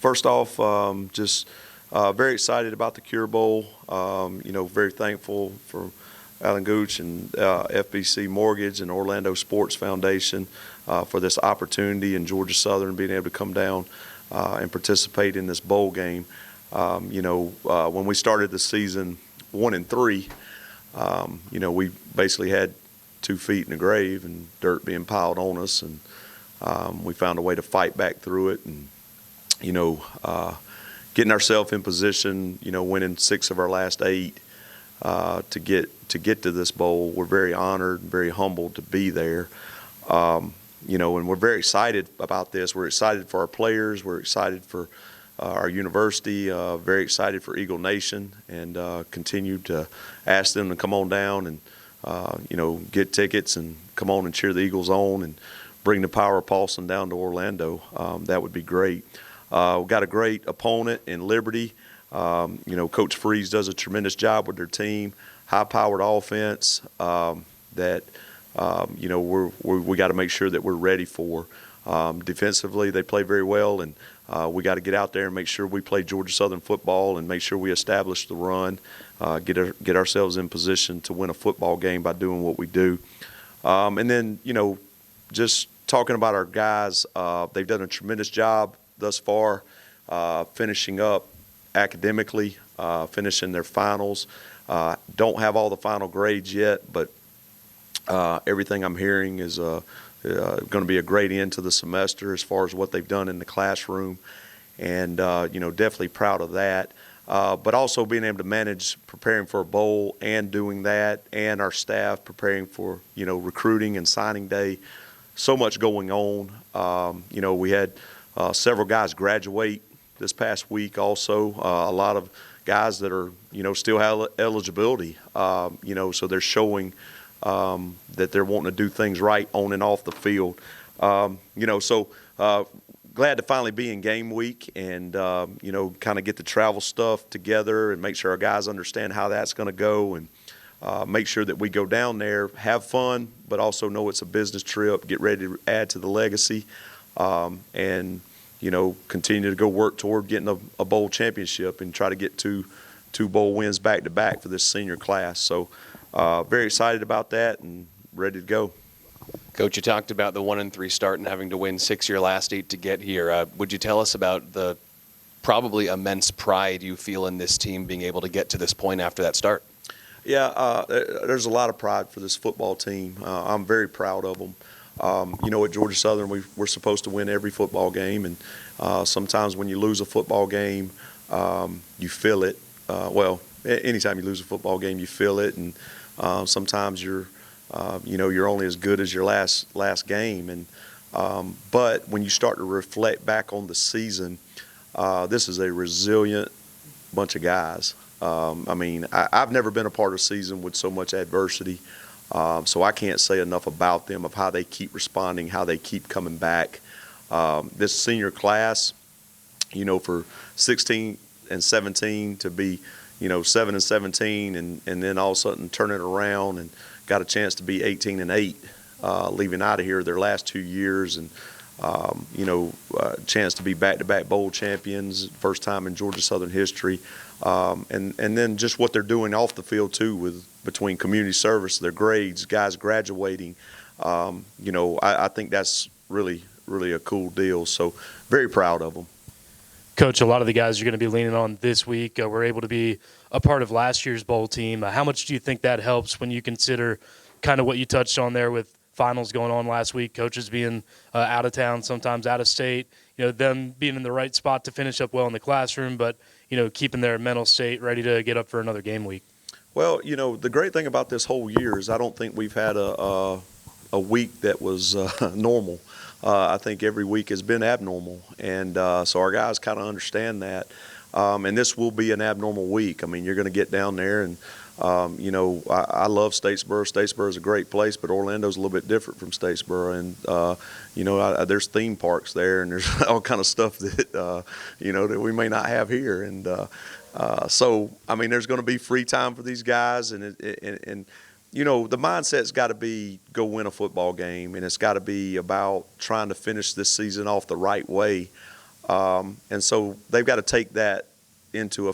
First off, just very excited about the Cure Bowl. Very thankful for Alan Gooch and FBC Mortgage and Orlando Sports Foundation for this opportunity, and Georgia Southern being able to come down and participate in this bowl game. When we started the season 1-3, we basically had 2 feet in the grave and dirt being piled on us, and we found a way to fight back through it, and getting ourselves in position, winning 6 of our last 8 to get to this bowl. We're very honored and very humbled to be there. And we're very excited about this. We're excited for our players. We're excited for our university. Very excited for Eagle Nation, and continue to ask them to come on down and get tickets and come on and cheer the Eagles on and bring the power of Paulson down to Orlando. That would be great. We've got a great opponent in Liberty. Coach Freeze does a tremendous job with their team. High-powered offense that we got to make sure that we're ready for. Defensively, they play very well, and we got to get out there and make sure we play Georgia Southern football and make sure we establish the run, get ourselves in position to win a football game by doing what we do. And then, just talking about our guys, they've done a tremendous job thus far, finishing up academically, finishing their finals. Don't have all the final grades yet, but everything I'm hearing is going to be a great end to the semester as far as what they've done in the classroom, and definitely proud of that. But also being able to manage preparing for a bowl and doing that, and our staff preparing for recruiting and signing day. So much going on. We had several guys graduate this past week also. A lot of guys that are, still have eligibility, so they're showing that they're wanting to do things right on and off the field. Glad to finally be in game week and, kind of get the travel stuff together and make sure our guys understand how that's going to go, and make sure that we go down there, have fun, but also know it's a business trip, get ready to add to the legacy, and continue to go work toward getting a bowl championship and try to get two bowl wins back to back for this senior class. So very excited about that and ready to go. Coach, you talked about the 1-3 start and having to win 6 of your last 8 to get here. Would you tell us about the probably immense pride you feel in this team being able to get to this point after that start? Yeah, there's a lot of pride for this football team. I'm very proud of them. At Georgia Southern, we're supposed to win every football game, and sometimes when you lose a football game, you feel it. Anytime you lose a football game, you feel it, and sometimes you're only as good as your last game. And but when you start to reflect back on the season, this is a resilient bunch of guys. I've never been a part of a season with so much adversity. So I can't say enough about them, of how they keep responding, how they keep coming back. This senior class, for 16 and 17 to be, 7 and 17, and then all of a sudden turn it around and got a chance to be 18 and 8, leaving out of here their last 2 years, and chance to be back-to-back bowl champions, first time in Georgia Southern history, and then just what they're doing off the field too, between community service, their grades, guys graduating. I think that's really, really a cool deal. So very proud of them. Coach, a lot of the guys you're going to be leaning on this week were able to be a part of last year's bowl team. How much do you think that helps when you consider kind of what you touched on there with finals going on last week, coaches being out of town, sometimes out of state, them being in the right spot to finish up well in the classroom, but, keeping their mental state ready to get up for another game week? Well, the great thing about this whole year is I don't think we've had a week that was normal. I think every week has been abnormal, and so our guys kind of understand that. And this will be an abnormal week. You're going to get down there, and I love Statesboro. Statesboro is a great place, but Orlando's a little bit different from Statesboro, and there's theme parks there, and there's all kind of stuff that that we may not have here, and so there's going to be free time for these guys, and the mindset's got to be go win a football game, and it's got to be about trying to finish this season off the right way. And so they've got to take that into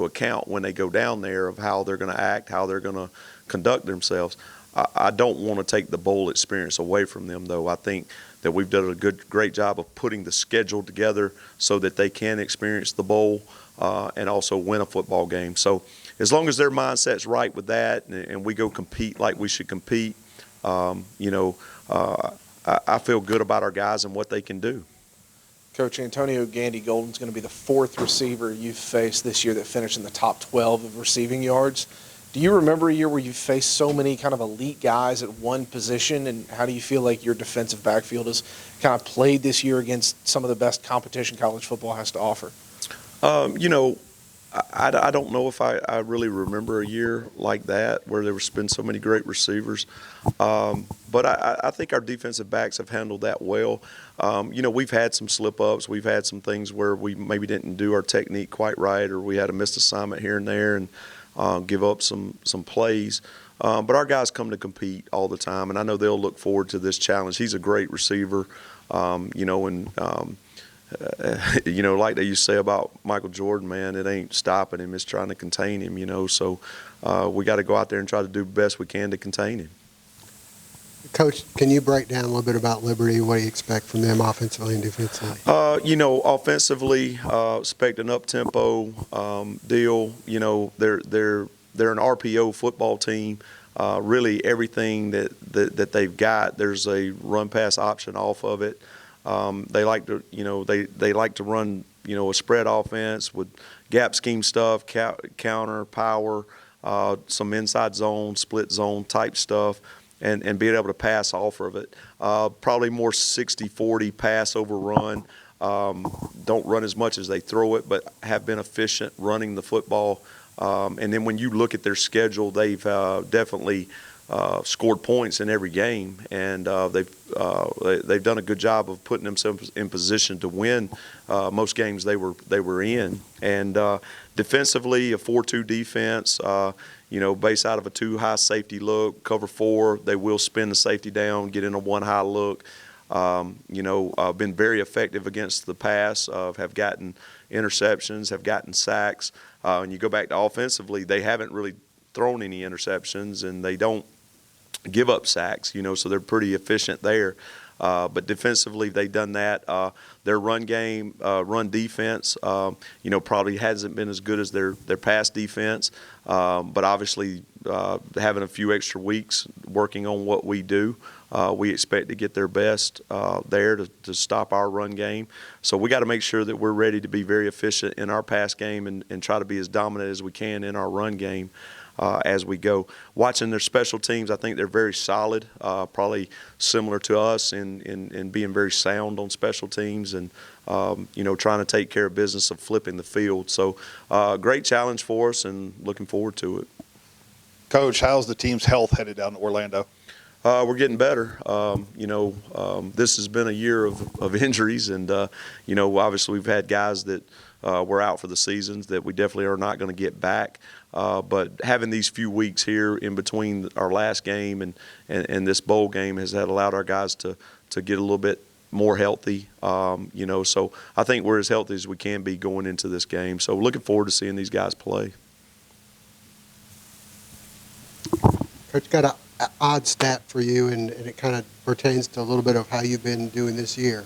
account when they go down there of how they're going to act, how they're going to conduct themselves. I don't want to take the bowl experience away from them, though. I think that we've done a great job of putting the schedule together so that they can experience the bowl and also win a football game. So as long as their mindset's right with that and we go compete like we should compete, I feel good about our guys and what they can do. Coach, Antonio Gandy-Golden's going to be the fourth receiver you've faced this year that finished in the top 12 of receiving yards. Do you remember a year where you faced so many kind of elite guys at one position, and how do you feel like your defensive backfield has kind of played this year against some of the best competition college football has to offer? I don't know if I really remember a year like that where there's been so many great receivers. But I think our defensive backs have handled that well. We've had some slip-ups. We've had some things where we maybe didn't do our technique quite right, or we had a missed assignment here and there and give up some plays. But our guys come to compete all the time, and I know they'll look forward to this challenge. He's a great receiver, like they used to say about Michael Jordan, man, it ain't stopping him, it's trying to contain him, so we got to go out there and try to do the best we can to contain him. Coach, can you break down a little bit about Liberty? What do you expect from them offensively and defensively? Offensively, expect an up-tempo deal. They're an RPO football team. Really, everything that they've got, there's a run-pass option off of it. They like to, they like to run, a spread offense with gap scheme stuff, counter, power, some inside zone, split zone type stuff, and being able to pass off of it. Probably more 60-40 pass over run. Don't run as much as they throw it, but have been efficient running the football. And then when you look at their schedule, they've definitely scored points in every game, and they've done a good job of putting themselves in position to win most games they were in. And defensively, a 4-2 defense, based out of a 2 high safety look, cover 4. They will spin the safety down, get in a 1 high look. Been very effective against the pass. Have gotten interceptions, have gotten sacks. And you go back to offensively, they haven't really thrown any interceptions, and they don't give up sacks, so they're pretty efficient there. But defensively, they've done that. Their run game, run defense, probably hasn't been as good as their pass defense. But obviously, having a few extra weeks working on what we do, we expect to get their best there to stop our run game. So we got to make sure that we're ready to be very efficient in our pass game and try to be as dominant as we can in our run game as we go. Watching their special teams, I think they're very solid, probably similar to us in being very sound on special teams and, trying to take care of business of flipping the field. So great challenge for us and looking forward to it. Coach, how's the team's health headed down to Orlando? We're getting better. This has been a year of injuries, and, obviously we've had guys that were out for the seasons that we definitely are not going to get back. But having these few weeks here in between our last game and this bowl game has allowed our guys to get a little bit more healthy. So I think we're as healthy as we can be going into this game. So looking forward to seeing these guys play. Coach, got an odd stat for you, and it kind of pertains to a little bit of how you've been doing this year.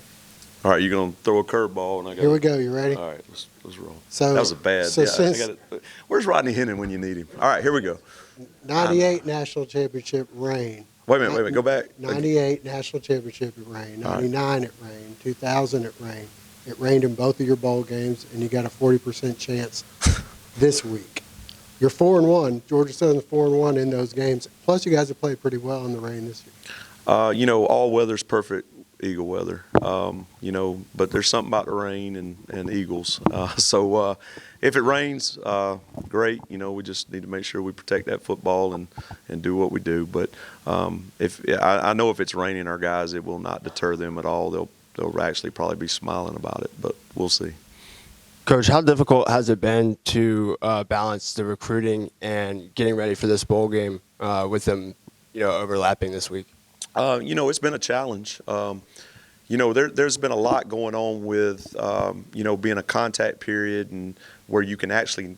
All right, you're going to throw a curveball, and Here we go. You ready? All right, let's roll. So, that was a bad. So yeah, since where's Rodney Hennon when you need him? All right, here we go. 98 national championship reign. Wait a minute, go back. 98 national championship it rained. 99 it rained. 2000 it rained. It rained in both of your bowl games, and you got a 40% chance this week. You're 4-1. Georgia Southern's 4-1 in those games. Plus, you guys have played pretty well in the rain this year. All weather's perfect eagle weather. But there's something about the rain and eagles. So if it rains, great. We just need to make sure we protect that football and do what we do. But I know if it's raining, our guys, it will not deter them at all. They'll actually probably be smiling about it, but we'll see. Coach, how difficult has it been to balance the recruiting and getting ready for this bowl game with them, overlapping this week? It's been a challenge. there's been a lot going on with, being a contact period and where you can actually,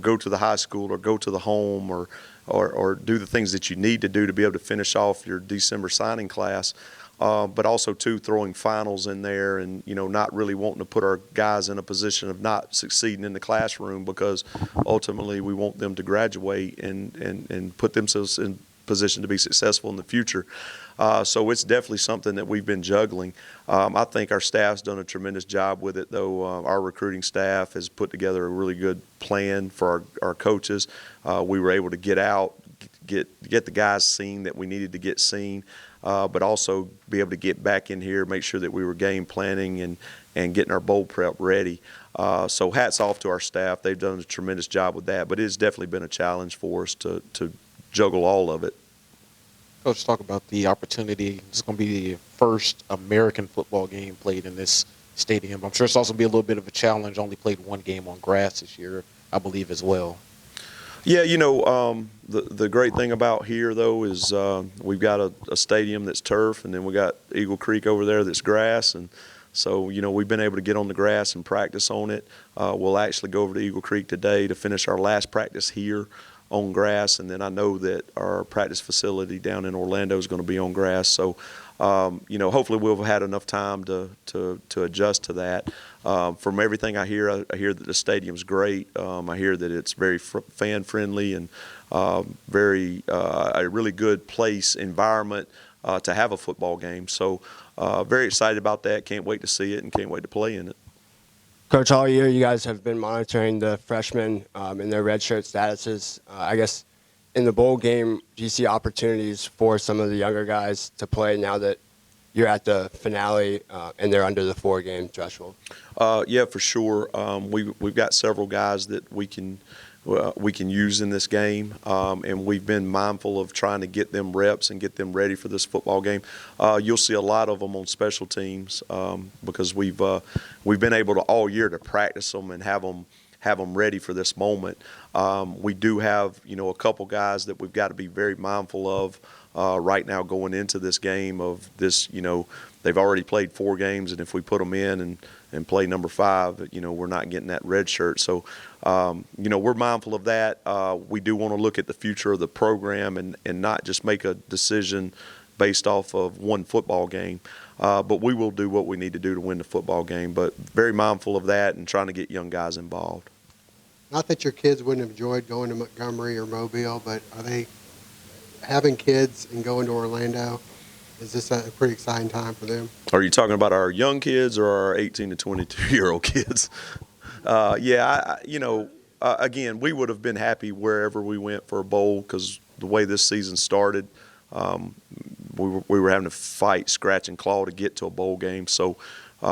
go to the high school or go to the home or do the things that you need to do to be able to finish off your December signing class. But also, too, throwing finals in there and, not really wanting to put our guys in a position of not succeeding in the classroom because ultimately we want them to graduate and put themselves in position to be successful in the future. So it's definitely something that we've been juggling. I think our staff's done a tremendous job with it, though. Our recruiting staff has put together a really good plan for our coaches. We were able to get out, get the guys seen that we needed to get seen, but also be able to get back in here, make sure that we were game planning and getting our bowl prep ready. So hats off to our staff. They've done a tremendous job with that, but it has definitely been a challenge for us to juggle all of it. Coach, talk about the opportunity. It's going to be the first American football game played in this stadium. I'm sure it's also going to be a little bit of a challenge. Only played one game on grass this year, I believe, as well. Yeah, the great thing about here, though, is we've got a stadium that's turf, and then we got Eagle Creek over there that's grass. And so, we've been able to get on the grass and practice on it. We'll actually go over to Eagle Creek today to finish our last practice here on grass, and then I know that our practice facility down in Orlando is going to be on grass. So, hopefully we'll have had enough time to adjust to that. From everything I hear that the stadium's great. I hear that it's very fan friendly and very a really good place environment to have a football game. So, very excited about that. Can't wait to see it and can't wait to play in it. Coach, all year you guys have been monitoring the freshmen and their redshirt statuses. I guess in the bowl game, do you see opportunities for some of the younger guys to play now that you're at the finale and they're under the 4-game threshold? Yeah, for sure. We've got several guys that we can use in this game, and we've been mindful of trying to get them reps and get them ready for this football game. You'll see a lot of them on special teams because we've been able to all year to practice them and have them ready for this moment. We do have a couple guys that we've got to be very mindful of right now going into this game of this. They've already played 4 games, and if we put them in and play number 5, we're not getting that red shirt. So, we're mindful of that. We do want to look at the future of the program and not just make a decision based off of one football game. But we will do what we need to do to win the football game. But very mindful of that and trying to get young guys involved. Not that your kids wouldn't have enjoyed going to Montgomery or Mobile, but are they having kids and going to Orlando? Is this a pretty exciting time for them? Are you talking about our young kids or our 18 to 22-year-old kids? Again, we would have been happy wherever we went for a bowl because the way this season started, we were having to fight, scratch, and claw to get to a bowl game. So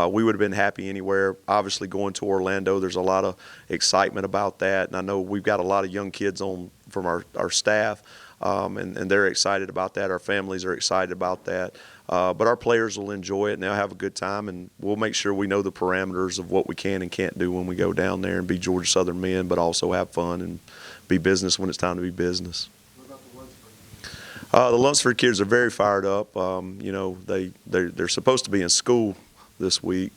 we would have been happy anywhere. Obviously, going to Orlando, there's a lot of excitement about that. And I know we've got a lot of young kids from our staff. And they're excited about that. Our families are excited about that. But our players will enjoy it and they'll have a good time. And we'll make sure we know the parameters of what we can and can't do when we go down there and be Georgia Southern men, but also have fun and be business when it's time to be business. What about the Lunsford? The Lunsford kids are very fired up. They're supposed to be in school this week.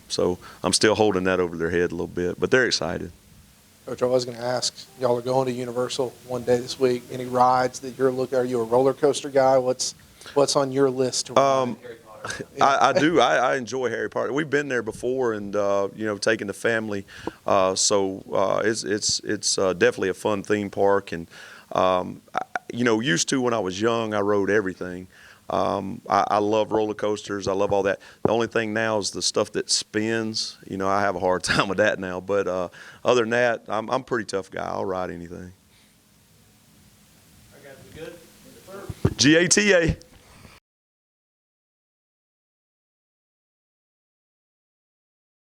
So I'm still holding that over their head a little bit. But they're excited. Coach, I was going to ask, y'all are going to Universal one day this week. Any rides that you're looking? Are you a roller coaster guy? What's on your list to ride? I do. I enjoy Harry Potter. We've been there before, and taking the family. So it's definitely a fun theme park, and used to when I was young, I rode everything. I love roller coasters. I love all that. The only thing now is the stuff that spins. I have a hard time with that now. But other than that, I'm a pretty tough guy. I'll ride anything. All right, guys, we good? GATA.